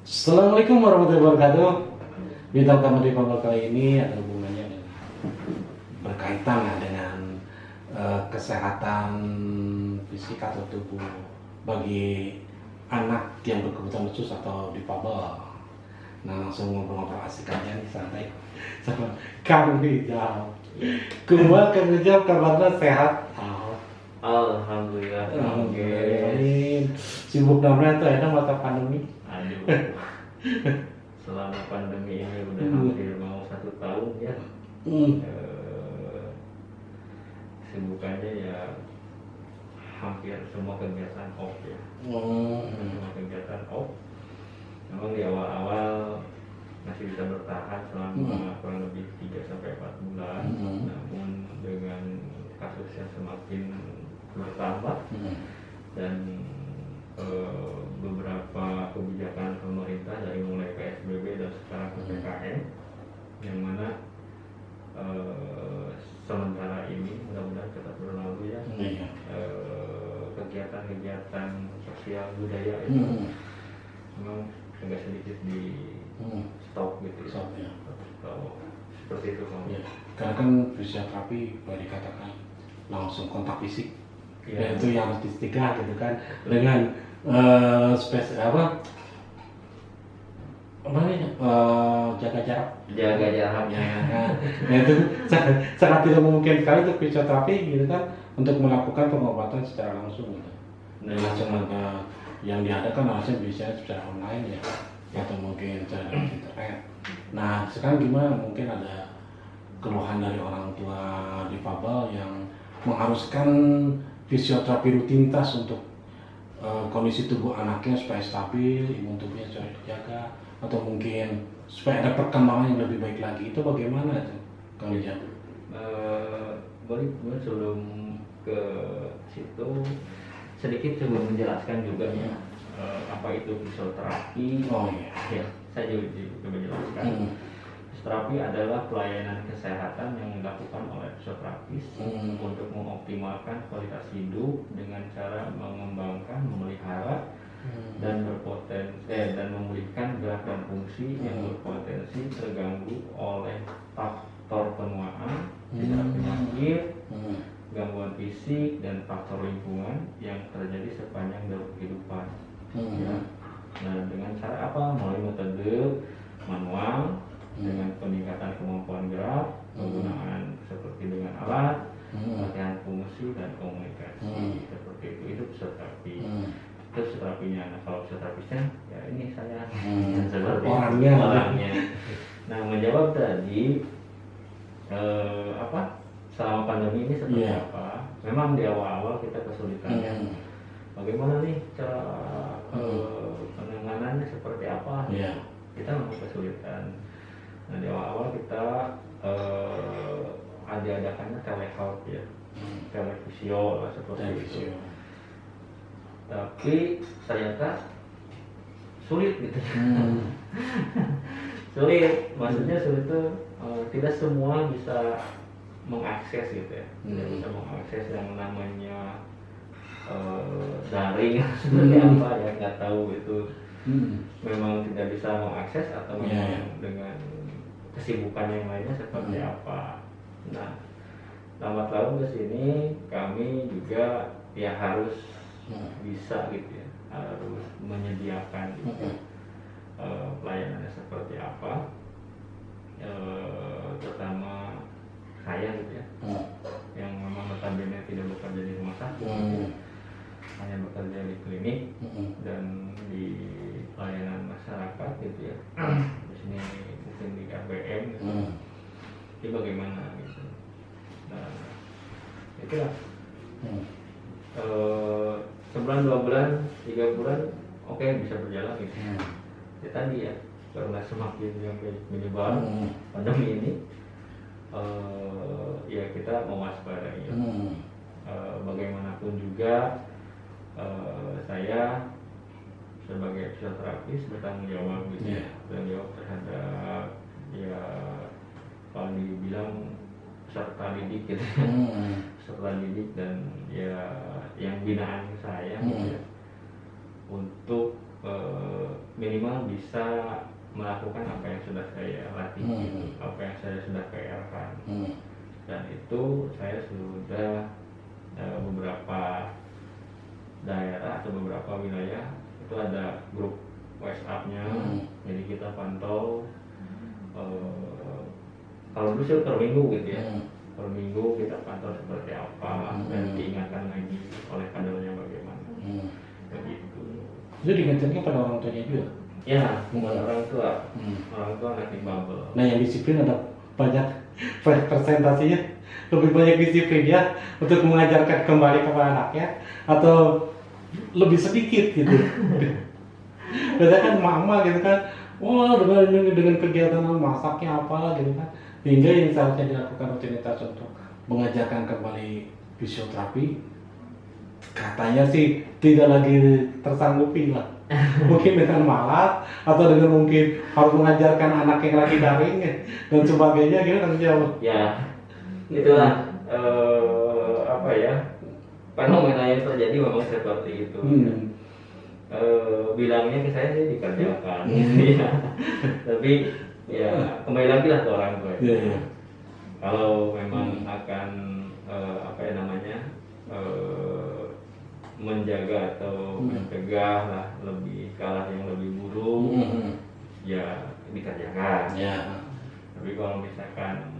Assalamualaikum warahmatullahi wabarakatuh. Bintang tamu di Pablo kali ini ada hubungannya dengan berkaitan ya dengan kesehatan fisik atau tubuh bagi anak yang berkebutuhan khusus atau difabel. Nah, langsung ngobrol-ngobrol asik aja nih, santai sama Kang Rijal. Kumaha Kang Rijal, kabarnya sehat? Alhamdulillah. Alhamdulillah. Sibuk namanya tuh ada mata pandemi. Aduh. Selama pandemi ini udah hampir mau 1 tahun ya. Sibukannya ya hampir semua kegiatan off ya. Semua kegiatan off. Memang di awal-awal masih bisa bertahan selama kurang lebih 3-4 bulan. Namun dengan kasus yang semakin bertambah dan beberapa kebijakan pemerintah dari mulai PSBB dan sekarang PPKM yang mana sementara ini mudah-mudahan cepat berlalu ya. Kegiatan-kegiatan sosial budaya itu memang agak sedikit di stop gitu ya. Seperti itu ya. Karena kan fisioterapi boleh dikatakan langsung kontak fisik ya. Dan itu yang harus dicegah gitu kan dengan jaga jaraknya. Nah itu sangat tidak mungkin sekali untuk fisioterapi gitu kan untuk melakukan pengobatan secara langsung gitu. Cuma yang diadakan harusnya bisa secara online ya atau mungkin secara internet. Nah sekarang gimana, mungkin ada keluhan dari orang tua difabel yang mengharuskan fisioterapi rutinitas untuk kondisi tubuh anaknya supaya stabil, imun tubuhnya supaya dijaga, atau mungkin supaya ada perkembangan yang lebih baik lagi. Itu bagaimana tuh Kang Rijal? Boleh sebelum ke situ sedikit coba menjelaskan juga ya apa itu fisioterapi. Ya, saya juga coba jelaskan. Fisioterapi adalah pelayanan kesehatan yang dilakukan oleh fisioterapis untuk mengoptimalkan kualitas hidup dengan cara mengembangkan, memelihara dan memulihkan gerak dan fungsi yang berpotensi terganggu oleh faktor penuaan, penyakit, gangguan fisik dan faktor lingkungan yang terjadi sepanjang dalam kehidupan. Ya. Nah, dengan cara apa? Melalui metode manual dengan peningkatan kemampuan gerak, penggunaan seperti dengan alat, latihan fungsi dan komunikasi seperti itu. Itu fisioterapi. Itu fisioterapinya. Nah, kalau fisioterapisnya ya ini saya seperti orangnya. Nah, menjawab tadi selama pandemi ini seperti apa? Memang di awal-awal kita kesulitan ya. Bagaimana nih cara penanganannya seperti apa? Kita memang kesulitan. Nah, di awal-awal kita adakannya telehealth ya, telefisio lah seperti itu. Tapi ternyata sulit gitu. Sulit, maksudnya sulit itu tidak semua bisa mengakses gitu ya. Tidak bisa mengakses yang namanya daring seperti apa ya, nggak tahu itu memang tidak bisa mengakses atau memang dengan kesibukan yang lainnya seperti apa. Nah, lambat laun ke sini kami juga ya harus bisa gitu ya, harus menyediakan gitu, pelayanannya seperti apa. Terutama saya gitu ya, yang memang notabene tidak bekerja di rumah sakit, hanya bekerja di klinik dan di pelayanan masyarakat gitu ya. Di sini mungkin di RBM gitu. Jadi bagaimana gitu. Nah, itulah. Sebulan, 2 bulan, 3 bulan, oke, bisa berjalan gitu. Ya tadi ya, karena semakin yang menyebar pandemi ini, ya kita mewaspadai ya. Bagaimanapun juga saya sebagai fisioterapis bertanggung jawab gitu ya, bertanggung jawab terhadap ya kalau dibilang peserta didik gitu, peserta didik dan ya yang binaan saya melakukan apa yang sudah saya latih, apa yang saya sudah PR-kan. Dan itu saya sudah beberapa daerah atau beberapa wilayah itu ada grup WhatsApp-nya, jadi kita pantau kalau dulu sih per minggu gitu ya, per minggu kita pantau seperti apa dan diingatkan lagi oleh kadernya bagaimana. Begitu. Itu diingatkan pada orang tuanya juga. Ya, orang tua anak difabel. Nah, yang disiplin ada banyak presentasinya, lebih banyak disiplin ya untuk mengajarkan kembali kepada anaknya atau lebih sedikit gitu. Biasanya kan mama gitu kan, wah dengan kegiatan masaknya apa gitu kan, hingga yang seharusnya dilakukan rutinitas untuk mengajarkan kembali fisioterapi katanya sih tidak lagi tersanggupi lah. Mungkin dengan malas atau dengan mungkin harus mengajarkan anak yang lagi daring dan sebagainya gitu kan jauh. Ya, itulah apa ya, fenomena yang terjadi memang seperti itu. Bilangnya ke saya sih dikerjakan, ya. Tapi ya kembali lagi lah ke orang tua. Kalau memang akan apa ya namanya menjaga atau mencegah lah lebih kalah yang lebih buruk, ya dikerjakan. Tapi kalau misalkan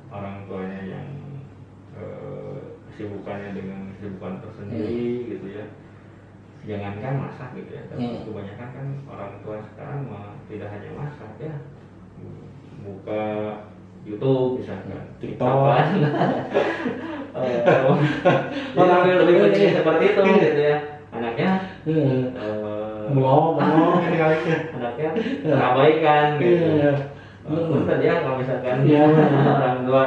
orang tuanya yang kesibukannya dengan kesibukan tersendiri gitu ya, jangankan masak gitu ya, tapi kebanyakan kan orang tua sekarang tidak hanya masak ya, buka YouTube misalkan, TikTok, lebih penting seperti itu gitu ya, anaknya mau anaknya terabaikan gitu. Punten ya kalau misalkan orang tua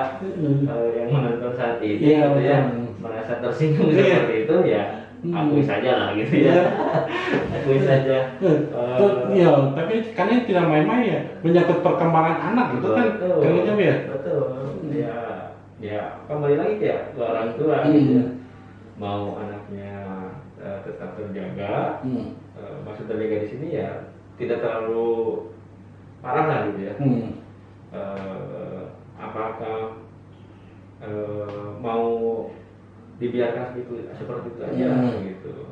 yang menonton saat ini gitu ya merasa tersinggung seperti itu ya, akui saja lah gitu ya. Akui saja. Ya, tapi karena tidak main-main ya, menyangkut perkembangan anak gitu kan, kayaknya ya. Betul. Ya kembali lagi ya ke orang tua gitu ya. Mau anaknya tetap terjaga, maksud terjaga di sini ya tidak terlalu parah lah gitu ya. Apakah mau dibiarkan seperti itu aja gitu.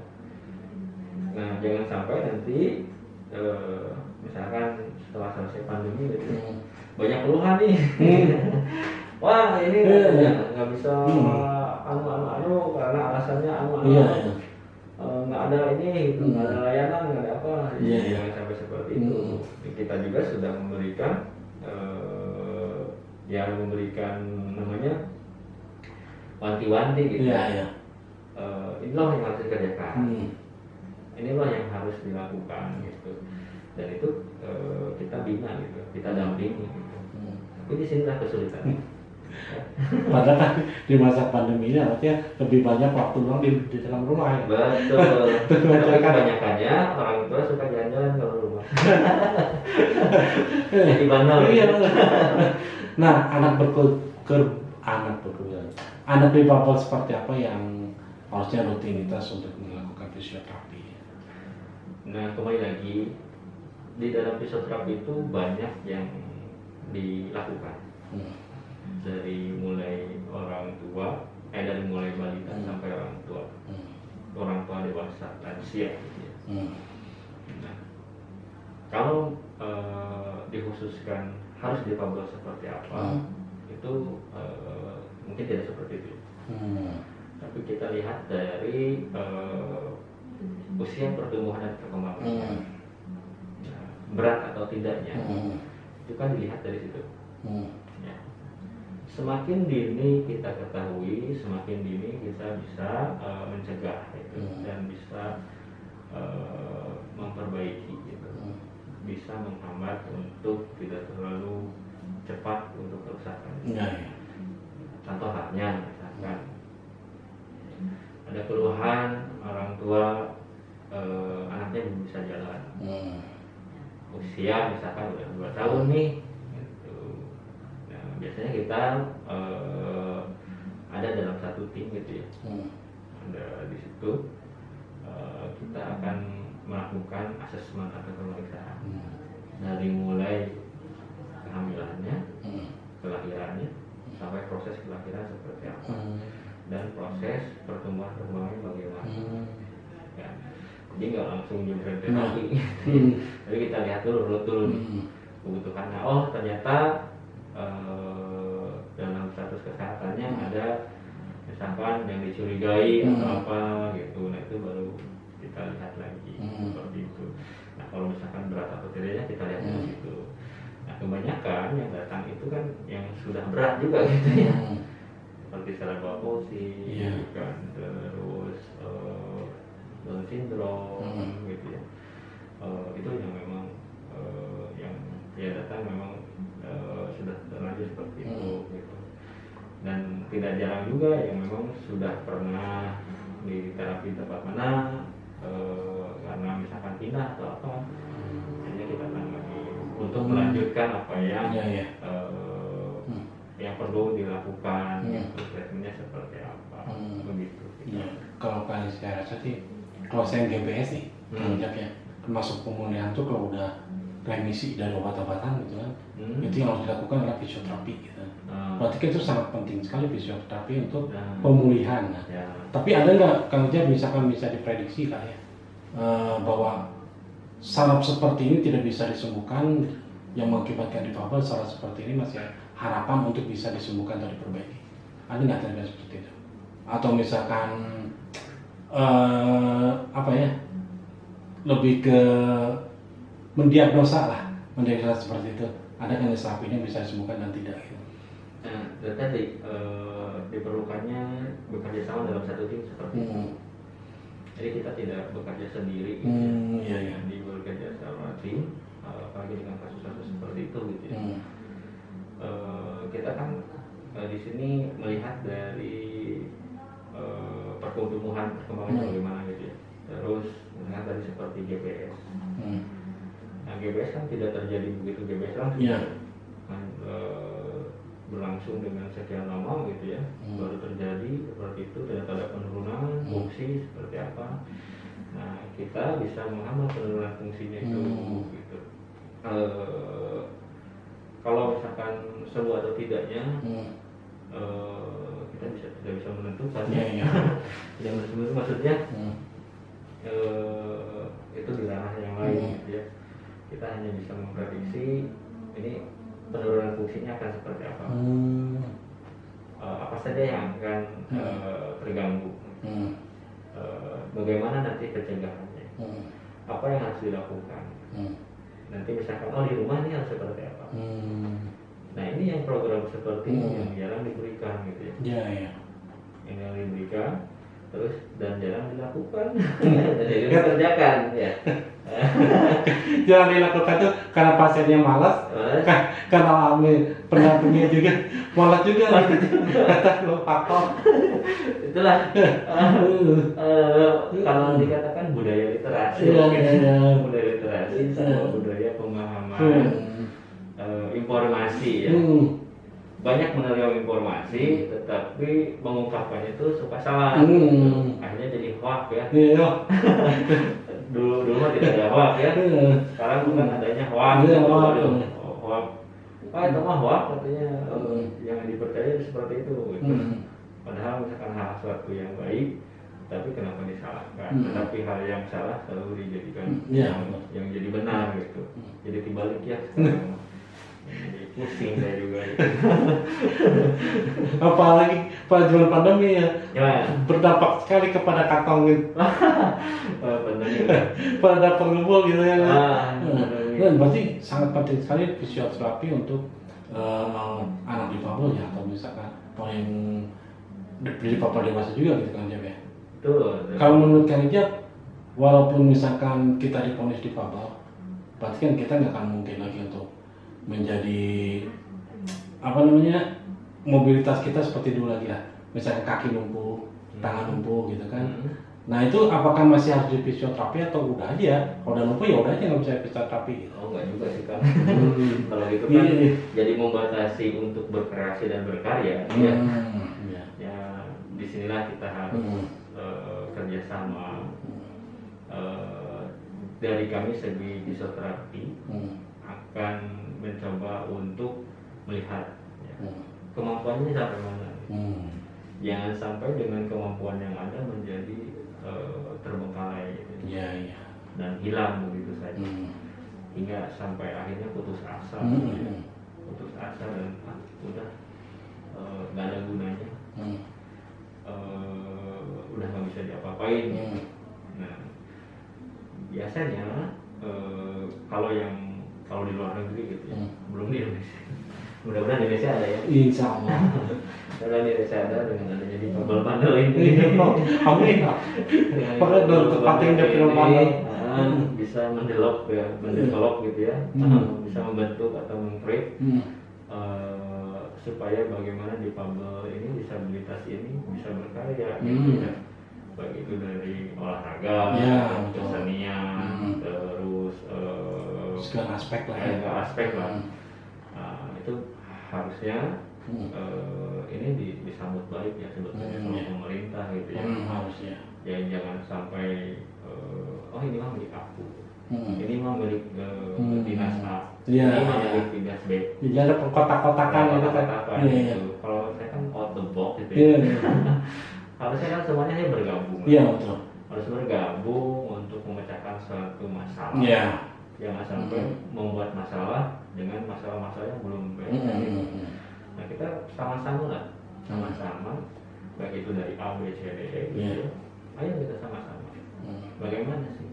Nah, jangan sampai nanti misalkan setelah selesai pandemi gitu, banyak keluhan nih. Wah, ini nggak bisa anu karena alasannya nggak ada ini, nggak ada layanan, nggak ada apa. Jangan sampai seperti itu. Kita juga sudah memberikan memberikan namanya wanti-wanti gitu. Inilah yang harus dikerjakan. Inilah yang harus dilakukan gitu. Dan itu kita bina gitu, kita dampingi gitu. Tapi di sinilah kesulitannya. Padahal kan di masa pandemi ini artinya lebih banyak waktu luang di dalam rumah ya. Betul. Tapi kebanyakannya orang tua suka jalan-jalan ke rumah. Jadi bandel. Nah, anak difabel seperti apa yang harusnya rutinitas untuk melakukan fisioterapi? Nah, kembali lagi di dalam fisioterapi itu banyak yang dilakukan. Dari mulai dari mulai balita sampai orang tua dewasa lansia gitu ya. Nah, kalau dikhususkan harus difabel seperti apa, itu mungkin tidak seperti itu. Tapi kita lihat dari usia pertumbuhan dan perkembangannya, berat atau tidaknya, itu kan dilihat dari situ. Semakin dini kita ketahui, semakin dini kita bisa mencegah gitu, dan bisa memperbaiki gitu, bisa menghambat untuk tidak terlalu cepat untuk kerusakan. Contoh halnya misalkan ada keluhan orang tua anaknya belum bisa jalan, usia misalkan udah 2 tahun nih. Biasanya kita ada dalam satu tim gitu ya, ada di situ kita akan melakukan asesmen atau pemeriksaan. dari mulai kehamilannya, kelahirannya, sampai proses kelahiran seperti apa, dan proses pertumbuhan kembangnya bagaimana. Ya. Jadi nggak langsung nyemprot terapi. Jadi kita lihat dulu nih kebutuhannya. Oh ternyata dalam status kesehatannya ada misalkan yang dicurigai atau apa gitu. Nah itu baru kita lihat lagi seperti itu. Nah kalau misalkan berat atau tidaknya kita lihat di situ. Nah kebanyakan yang datang itu kan yang sudah berat juga gitu ya, seperti cerebral palsy, kan, terus Down syndrome gitu ya. Itu yang memang yang ya datang memang sudah terlanjur seperti itu gitu. Dan tidak jarang juga yang memang sudah pernah di terapi tempat mana karena misalkan pindah atau apa, hanya kita tangani untuk melanjutkan apa yang yang perlu dilakukan, treatmentnya seperti apa, begitu. Ya, kalau kalian saya rasa sih, kalau saya GBS nih, ya, termasuk pemulihan tuh kalau udah remisi dari obat-obatan gitu kan, itu yang harus dilakukan adalah fisioterapi gitu. Berarti kan itu sangat penting sekali fisioterapi untuk pemulihan. Nah, tapi ada nggak Kang Ujang misalkan bisa diprediksi kali ya bahwa saraf seperti ini tidak bisa disembuhkan yang mengakibatkan difabel, saraf seperti ini masih harapan untuk bisa disembuhkan atau diperbaiki. Ada nggak tanda seperti itu? Atau misalkan apa ya, lebih ke mendiagnosa lah, mendiagnosa seperti itu. Ada kan saraf ini bisa disembuhkan dan tidak gitu. Nah, dan tadi diperlukannya bekerja sama dalam satu tim seperti itu. Jadi kita tidak bekerja sendiri, di bekerja sama tim, apalagi dengan kasus-kasus seperti itu gitu ya. Kita kan di sini melihat dari perkembangan bagaimana gitu ya. Terus melihat dari seperti GPS. Nah GPS kan tidak terjadi begitu GPS langsung. Kan, berlangsung dengan sekian lama gitu ya, baru terjadi seperti itu, ternyata ada penurunan fungsi seperti apa. Nah kita bisa menghambat penurunan fungsinya itu gitu. Kalau misalkan sembuh atau tidaknya kita tidak bisa menentukan. Tidak menentukan maksudnya itu di ranah yang lain gitu ya. Kita hanya bisa memprediksi ini penurunan fungsinya akan seperti apa, apa saja yang akan terganggu, bagaimana nanti pencegahannya, apa yang harus dilakukan, nanti misalkan di rumah ini harus seperti apa. Nah ini yang program seperti ini yang jarang diberikan gitu ya. Yang jarang diberikan, terus dan jarang dilakukan, dan jarang dikerjakan ya. Jangan dilakukan tuh karena pasiennya malas, karena pendampingnya juga malas juga. Kata lo faktor. Itulah kalau dikatakan budaya literasi, budaya literasi sama budaya pemahaman informasi ya. Banyak menerima informasi, tetapi mengungkapkannya itu suka salah. Akhirnya jadi hoax ya. Dulu mah tidak ada hoax ya. Sekarang bukan adanya hoax. Hoax. Itu mah hoax katanya. Yang dipercaya seperti itu. Gitu. Padahal misalkan hal sesuatu yang baik, tapi kenapa disalahkan? Tetapi hal yang salah selalu dijadikan yang jadi benar gitu. Jadi dibalik ya. Jadi pusing saya juga. Apalagi pada zaman pandemi ya. Berdampak sekali kepada kantong gitu. Pada pengumpul gitu ya. Dan berarti sangat penting sekali fisioterapi untuk anak difabel ya, atau misalkan yang difabel dewasa juga gitu kan Jab ya. Betul. Kalau menurut Kang Ijab, walaupun misalkan kita divonis difabel, berarti kan kita nggak akan mungkin lagi untuk menjadi mobilitas kita seperti dulu lagi lah. Misalnya kaki lumpuh, tangan lumpuh gitu kan. Nah itu apakah masih harus di fisioterapi atau udah aja? Kalau udah lumpuh ya udah aja nggak bisa fisioterapi gitu. Enggak juga sih kan. Kalau gitu kan jadi membatasi untuk berkreasi dan berkarya. Ya disinilah kita harus kerjasama dari kami segi fisioterapi akan mencoba untuk melihat ya, kemampuannya sampai mana. Jangan sampai dengan kemampuan yang ada menjadi terbengkalai gitu. Dan hilang begitu saja, hingga sampai akhirnya putus asa, putus asa dan udah nggak ada gunanya, udah nggak bisa diapa-apain. Nah biasanya kalau di luar negeri gitu ya, belum di Indonesia. Mudah-mudahan di Indonesia ada ya. Insya Allah. Karena di Indonesia ada dengan adanya di Fable Bundle ini. Amin. Pada tempatnya di Fable Bundle bisa mendevelop ya, gitu ya, bisa membentuk atau meng-create supaya bagaimana di Fable ini disabilitas ini bisa berkarya gitu ya. Baik itu dari olahraga, kesenian, terus segala aspek lah. Itu harusnya ini disambut baik ya sebetulnya sama pemerintah gitu ya. Harusnya. Ya jangan sampai oh ini mah milik aku, ini mah milik dinas A, ini mah milik dinas B. Jadi ada kotak-kotakan gitu kan. Kalau saya kan out the box gitu ya. Harusnya kan semuanya bergabung. Betul. Harus bergabung untuk memecahkan suatu masalah. Jangan sampai membuat masalah dengan masalah-masalah yang belum beres. Nah kita sama-sama baik itu dari A, B, C, D, E gitu. Ayo kita sama-sama. Bagaimana sih?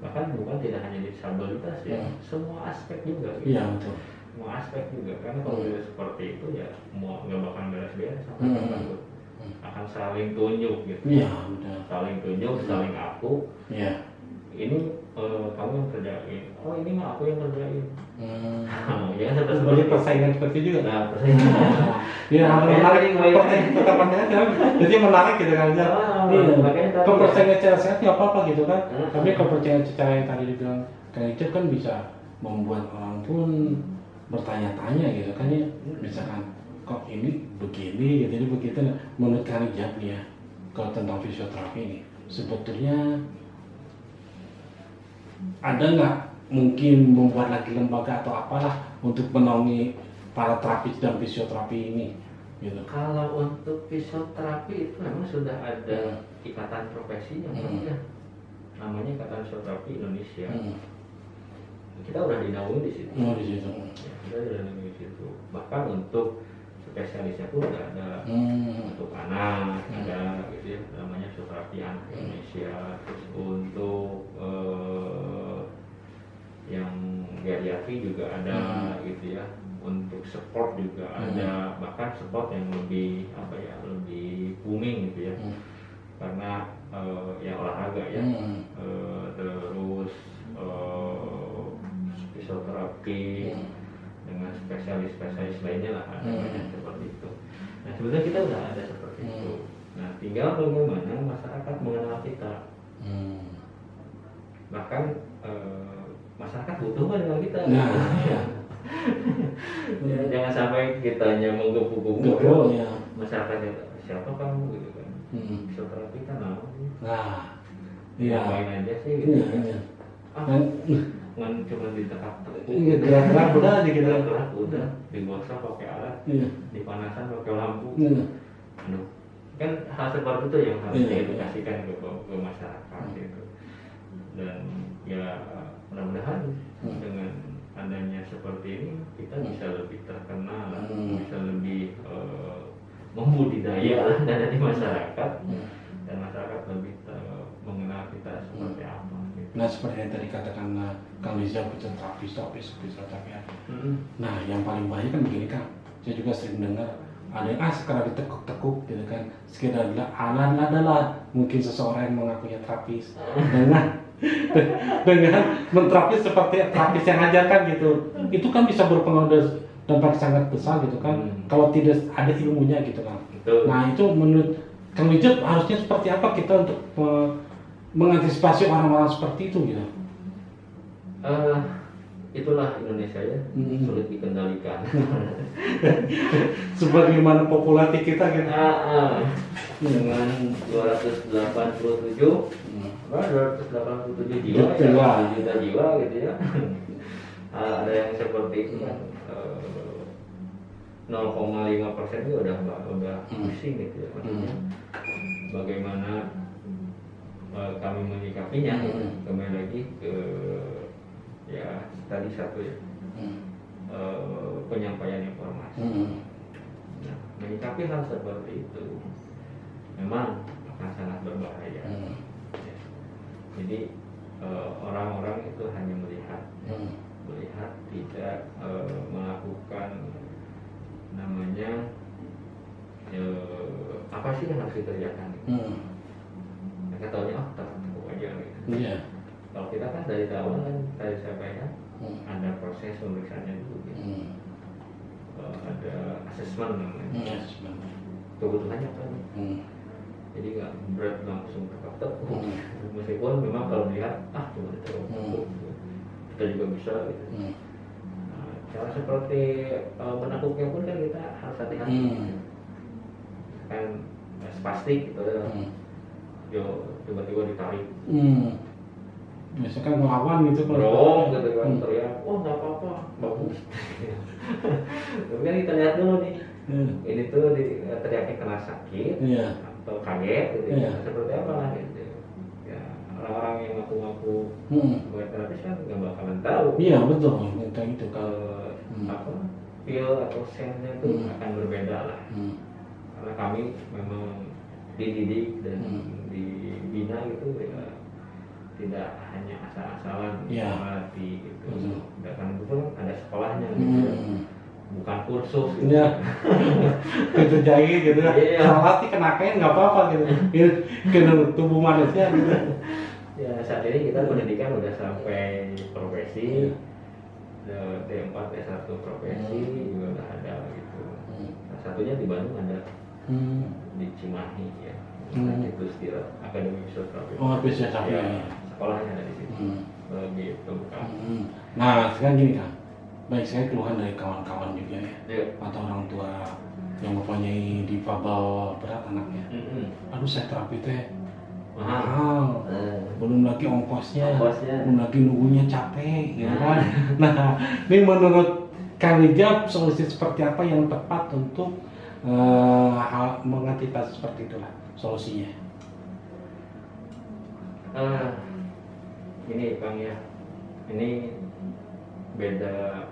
Bahkan bukan tidak hanya disabilitas ya, semua aspek juga. Gitu. Betul. Semua aspek juga, karena kalau seperti itu ya mau nggak bakal beres-beres sampai akan saling tunjuk gitu. Betul. Saling tunjuk, saling aku. Ini kamu yang kerjain. Oh ini mah aku yang kerjain. Ya seperti persaingan seperti itu juga. Nah persaingan. Menarik. Jadi menarik gitu kan. Kalau persaingan secara sehat nggak apa-apa gitu kan. Tapi kalau persaingan secara yang tadi dibilang Kang Icep kan bisa membuat orang pun bertanya-tanya gitu kan ya. Misalkan kok ini begini gitu, jadi begitu. Menurut Kang Icep nih ya, kalau tentang fisioterapi ini sebetulnya ada nggak mungkin membuat lagi lembaga atau apalah untuk menaungi para terapis dan fisioterapi ini gitu? Kalau untuk fisioterapi itu memang sudah ada ikatan profesinya, ya. Namanya Ikatan Fisioterapi Indonesia. Kita udah dinaungi di situ. Di situ. Ya, kita udah dinaungi di situ. Bahkan untuk spesialisnya pun udah ada. Untuk anak ada gitu ya, namanya Fisioterapi Anak Indonesia. Terus untuk yang geriatri juga ada gitu ya. Untuk sport juga ada, bahkan sport yang lebih lebih booming gitu ya. Karena ya olahraga ya. Terus fisioterapi dengan spesialis lainnya lah, ada banyak seperti itu. Nah sebenarnya kita udah ada seperti itu. Nah tinggal bagaimana masyarakat mengenal kita. Bahkan masyarakat butuh dengan kita. Jangan sampai kitanya menggebu-gebu masyarakatnya, siapa kamu gitu kan. Fisioterapi kan main aja sih gitu kan. Cuma ditekap-tekuk. Gerak-gerak udah aja gitu. Gerak udah, digosok pakai alat, dipanasan pakai lampu. Kan hal seperti itu yang harus diedukasikan ke masyarakat gitu. Dan ya mudah-mudahan dengan adanya seperti ini kita bisa lebih terkenal, bisa lebih membudidaya dan di masyarakat, dan masyarakat lebih mengenal kita seperti apa. Gitu. Nah seperti yang tadi katakan Kang Liza, fisioterapi. Nah yang paling banyak kan begini Kang, saya juga sering dengar ada yang sekarang ditekuk-tekuk gitu kan, sekedar alat adalah mungkin seseorang yang mengakunya terapis dengan menterapis seperti terapis yang ajarkan gitu, itu kan bisa berpengaruh dampak sangat besar gitu kan, kalau tidak ada ilmunya gitu kan. Nah itu menurut Kang Wijep harusnya seperti apa kita untuk mengantisipasi orang-orang seperti itu gitu? Itulah Indonesia ya, sulit dikendalikan. Sebagaimana populasi kita gitu. Dengan 287 jiwa, juta jiwa gitu ya. ada yang seperti itu kan 0,5% itu udah pusing gitu ya, maksudnya bagaimana kami menyikapinya. Kembali lagi ke ya tadi satu ya, penyampaian informasi. Nah, menyikapi hal seperti itu memang akan sangat berbahaya. Ya. Jadi orang-orang itu hanya melihat tidak melakukan namanya apa sih yang harus dikerjakan. Mereka tahunya tahu aja gitu. Kalau kita kan dari awal kan tadi saya sampaikan ada proses pemeriksaannya dulu gitu. Ada asesmen namanya. Kebutuhannya apa nih? Jadi nggak berat langsung terketuk. Meskipun memang kalau melihat cuma itu kita juga bisa gitu. Nah, cara seperti menakutnya pun kan kita harus hati-hati. Kan spastik gitu ya. Tiba-tiba ditarik. Misalkan melawan gitu kalau gitu kan teriak, oh nggak apa-apa, bagus. Tapi kan kita lihat dulu nih, ini tuh teriaknya kena sakit atau kaget gitu, seperti apa lah gitu. Ya orang-orang yang ngaku-ngaku sebagai terapis kan nggak bakalan tahu. Iya betul, kayak gitu apa feel atau sense-nya itu akan berbeda lah. Karena kami memang dididik dan dibina gitu ya. Tidak hanya asal-asalan melatih gitu. Dan itu ada sekolahnya gitu. Bukan kursus gitu. Itu jahit gitu. Salah sih kena kain nggak apa-apa gitu. Kena tubuh manusia gitu. Ya saat ini kita pendidikan udah sampai profesi. D4 S1 profesi juga udah ada gitu. Nah, satunya di Bandung ada. Di Cimahi ya. Itu istilah Akademi Fisioterapi. Fisioterapi. Ya, sekolahnya ada di situ. Begitu kan. Nah, sekarang gini kan. Baik sekali keluhan dari kawan-kawan juga ya. Atau orang tua yang mempunyai difabel berat anaknya. Aduh, saya terapi teh mahal. Belum lagi ongkosnya. Belum lagi nunggunya capek gitu kan. Nah, ini menurut Kang Rijab solusi seperti apa yang tepat untuk mengantisipasi seperti itulah solusinya? Ini Kang ya, ini beda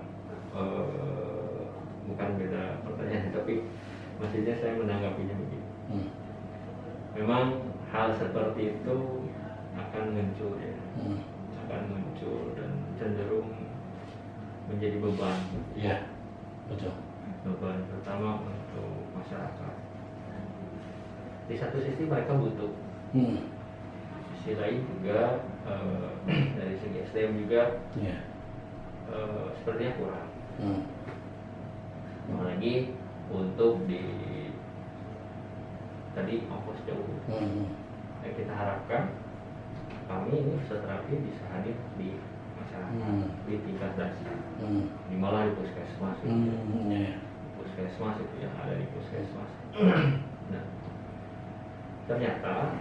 bukan beda pertanyaan, tapi maksudnya saya menanggapinya begini. Memang hal seperti itu akan muncul ya, akan muncul dan cenderung menjadi beban. Iya, betul. Beban terutama untuk masyarakat. Di satu sisi mereka butuh, sisi lain juga dari segi SDM juga sepertinya kurang. Apalagi untuk di tadi ongkos jauh. Yang kita harapkan kami ini fisioterapi bisa hadir di masyarakat di tingkat dasar, di malah di puskesmas gitu. Puskesmas itu yang ada di puskesmas. Nah, ternyata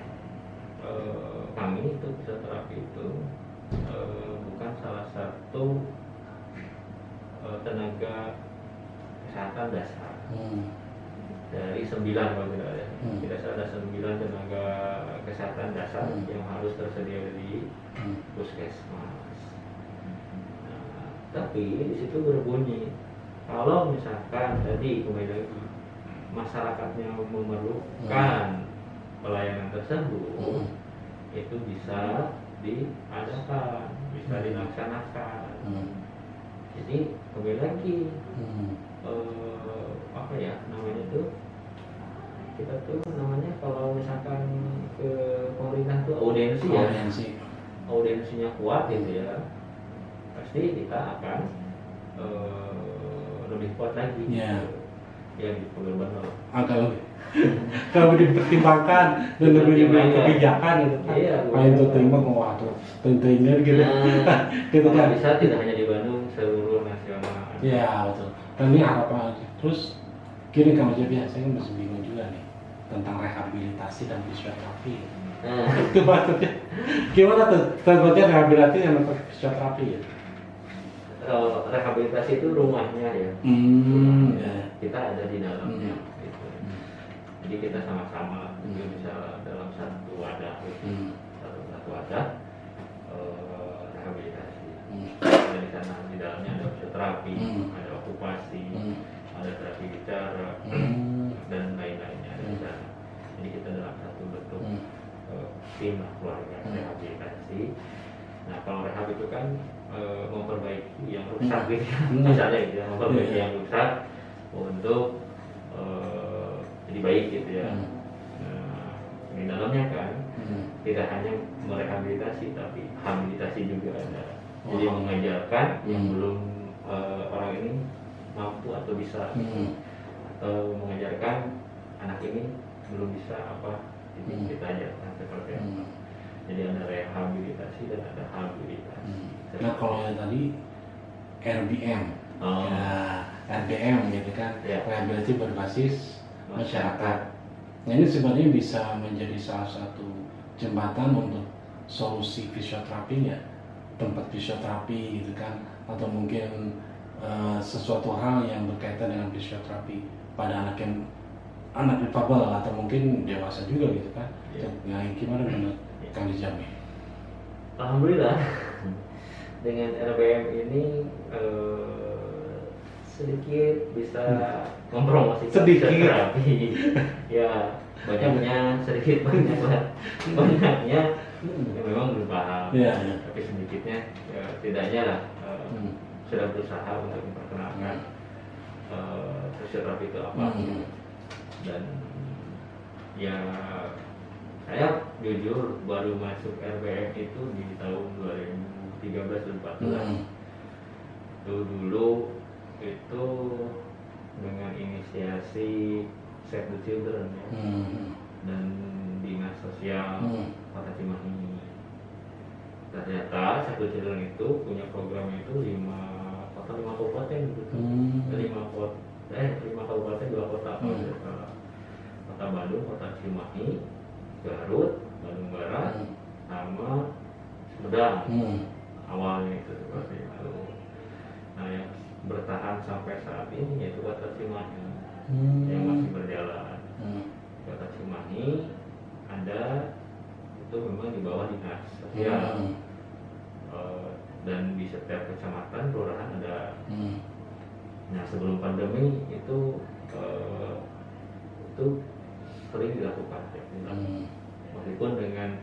kami itu fisioterapi itu bukan salah satu tenaga kesehatan dasar dari 9 kalau tidak ada. Tidak ada 9 tenaga kesehatan dasar yang harus tersedia di puskesmas. Nah, tapi di situ berbunyi kalau misalkan tadi kembali lagi masyarakatnya memerlukan pelayanan tersebut, itu bisa diadakan, bisa dilaksanakan. Jadi kembali lagi apa ya namanya itu, kita tuh namanya kalau misalkan ke pemerintah tuh audiensi ya, audiensinya kuat gitu ya, pasti kita akan lebih kuat lagi. Ya di gubernur kalau dipertimbangkan dan lebih kebijakan gitu kan. Paling terima waduh tentunya gitu. Kita bisa tidak hanya di Bandung, seluruh nasional. Iya betul. Dan ini harapan terus gini kan aja biasanya masih bingung juga nih tentang rehabilitasi dan fisioterapi. Itu maksudnya gimana tuh terbaca rehabilitasi yang fisioterapi ya? rehabilitasi itu rumahnya ya. Ya. Kita ada di dalamnya. Gitu. Jadi kita sama-sama bisa dalam satu wadah, gitu. satu wadah rehabilitasi. Ada di sana di dalamnya ada fisioterapi, ada okupasi, ada terapi bicara dan lain-lainnya ada di sana. Jadi kita dalam satu bentuk tim keluarga rehabilitasi. Nah kalau rehab itu kan memperbaiki yang rusak gitu, misalnya gitu ya, memperbaiki yang rusak untuk jadi baik gitu ya. Nah, di dalamnya kan tidak hanya merehabilitasi tapi habilitasi juga ada. Jadi mengajarkan yang belum orang ini mampu atau bisa atau mengajarkan anak ini belum bisa apa, jadi kita ajarkan seperti apa. Jadi ada rehabilitasi dan ada habilitasi. Nah kalau yang tadi RBM, ya, RBM gitu kan, rehabilitasi berbasis masyarakat. Nah ini sebenarnya bisa menjadi salah satu jembatan untuk solusi fisioterapinya, tempat fisioterapi gitu kan, atau mungkin sesuatu hal yang berkaitan dengan fisioterapi pada anak difabel atau mungkin dewasa juga gitu kan. Nah gimana menurut Kang Dijami? Alhamdulillah dengan RBM ini sedikit bisa mempromosikan terapi. Ya banyaknya sedikit banyaknya ya memang belum paham. Tapi sedikitnya ya, tidaknya lah sudah berusaha untuk memperkenalkan fisioterapi itu apa. Dan ya saya jujur baru masuk RBM itu di tahun 2013-2014. Dulu itu dengan inisiasi Save the Children ya, dan Dinas Sosial Kota Cimahi. Ternyata Save the Children itu punya program itu 5 kabupaten gitu. 5 kabupaten 2 kota. Kota Bandung, Kota Cimahi, Garut, Bandung Barat, sama Sumedang. Awalnya itu seperti itu. Nah yang bertahan sampai saat ini yaitu Kota Cimahi yang masih berjalan. Kota Cimahi ada itu memang di bawah dinas sosial, dan di setiap kecamatan kelurahan ada. Nah sebelum pandemi itu sering dilakukan ya. Meskipun dengan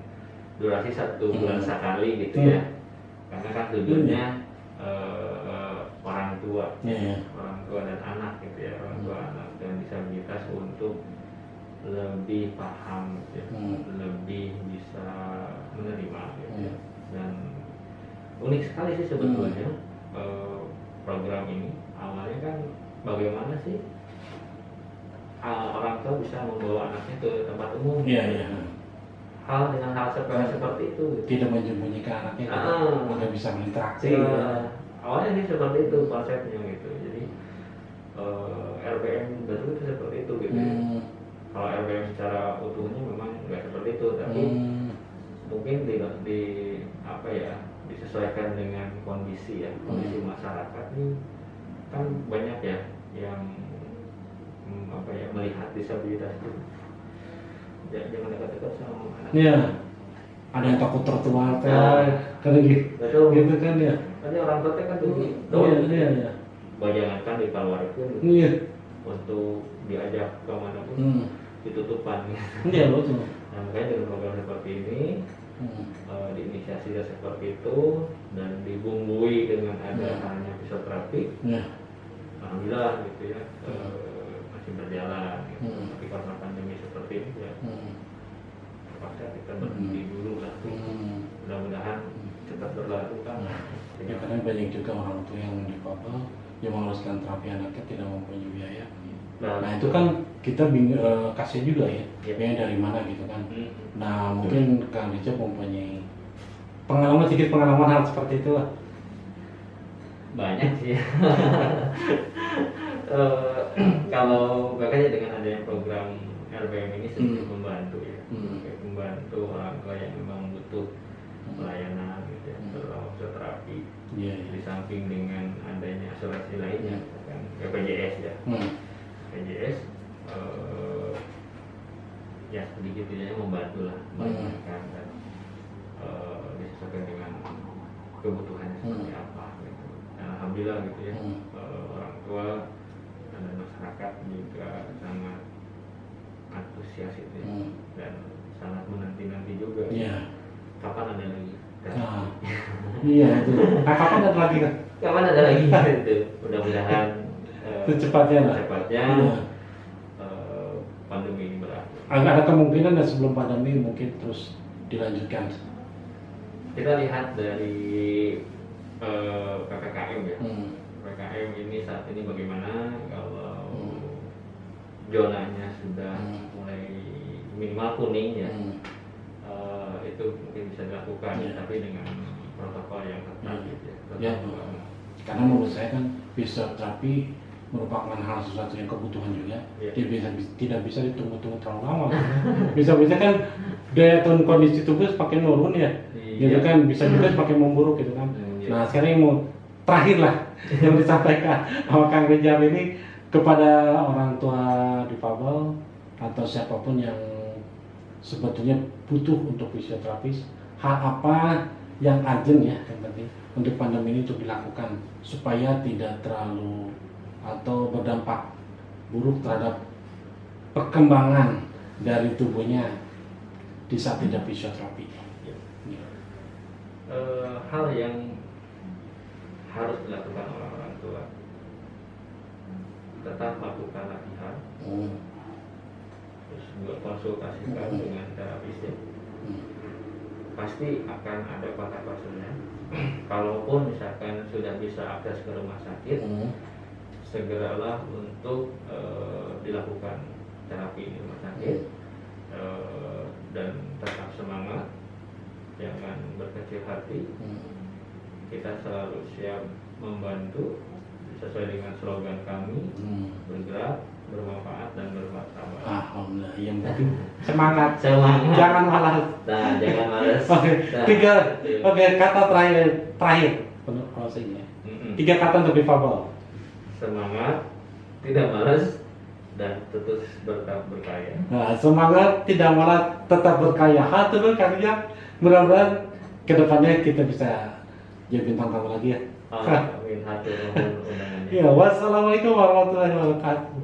durasi 1 bulan sekali gitu ya, karena kan tujuannya orang tua dan anak gitu ya, orang tua anak dan disabilitas untuk lebih paham gitu ya, lebih bisa menerima gitu ya. Dan unik sekali sih sebetulnya program ini. Awalnya kan bagaimana sih orang tua bisa membawa anaknya ke tempat umum. Hal dengan hal seperti itu gitu. Tidak menyembunyikan anaknya, tidak bisa berinteraksi. Awalnya sih seperti itu konsepnya gitu. Jadi RBM bentuk itu seperti itu gitu. Kalau RBM secara utuhnya memang nggak seperti itu, tapi mungkin di apa ya, disesuaikan dengan kondisi ya, kondisi masyarakat ini kan banyak ya yang apa ya, melihat disabilitas itu jangan dekat-dekat sama anak. Ada yang takut tertular kan gitu. Betul. Gitu kan ya. Kan orang tua kan tuh bayangan di keluarga untuk diajak ke mana pun ditutupan. Betul. Nah makanya dengan program seperti ini diinisiasi seperti itu dan dibumbui dengan ada halnya fisioterapi. Alhamdulillah gitu ya, masih berjalan gitu. Tapi karena pandemi seperti ini ya terpaksa kita berhenti dulu lah. Mudah-mudahan cepat berlalu kan. Ya karena banyak juga orang tua yang difabel yang mengharuskan terapi anaknya tidak mempunyai biaya. Nah itu kan kita kasih juga ya, biaya dari mana gitu kan. Nah mungkin Kang Dijam mempunyai sedikit pengalaman hal seperti itu lah. Banyak sih. Kalau makanya dengan adanya program RBM ini sedikit membantu ya, membantu orang tua yang memang butuh pelayanan gitu ya, terutama fisioterapi. Iya. Di samping dengan adanya asuransi lainnya, kan BPJS ya, BPJS ya sedikit tidaknya membantu lah, meringankan dan disesuaikan dengan kebutuhannya seperti apa gitu. Dan alhamdulillah gitu ya, orang tua dan masyarakat juga sangat antusias itu ya, dan sangat menanti-nanti juga. Kapan ada lagi? Iya itu. Kapan ada lagi kan? Kapan ada lagi itu? Mudah-mudahan secepatnya pandemi ini berakhir. Ada kemungkinan dan sebelum pandemi mungkin terus dilanjutkan. Kita lihat dari PPKM ya. PPKM ini saat ini bagaimana kalau zonanya sudah mulai minimal kuning ya. Itu mungkin bisa dilakukan tapi dengan protokol yang ketat gitu ya. Karena menurut saya kan fisioterapi merupakan hal sesuatu yang kebutuhan juga. Dia tidak bisa ditunggu-tunggu terlalu lama. Bisa-bisa kan daya tahan kondisi tubuh semakin menurun ya. Gitu kan bisa juga semakin memburuk gitu kan. Nah sekarang yang mau terakhir lah yang disampaikan sama Kang Rijal ini kepada orang tua difabel atau siapapun yang sebetulnya butuh untuk fisioterapis, hal apa yang urgent ya yang penting untuk pandemi ini untuk dilakukan supaya tidak terlalu atau berdampak buruk terhadap perkembangan dari tubuhnya di saat tidak fisioterapi. Hal yang harus dilakukan oleh orang tua tetap melakukan latihan, terus juga konsultasikan dengan terapisnya. Pasti akan ada kontak-kontaknya. Kalaupun misalkan sudah bisa akses ke rumah sakit, segeralah untuk dilakukan terapi di rumah sakit, dan tetap semangat, jangan berkecil hati. Kita selalu siap membantu sesuai dengan slogan kami, bergerak, bermanfaat dan bermartabat. Alhamdulillah, yang penting semangat, jangan malas. Nah, jangan malas. Oke, kata terakhir closingnya. 3 kata untuk difabel. Semangat, tidak malas, dan terus berkaya. Nah, semangat, tidak malas, tetap berkaya. Hatur kalian, mudah-mudahan kedepannya kita bisa jadi bintang tamu lagi ya. Amin, hatur undangannya. Ya, wassalamualaikum warahmatullahi wabarakatuh.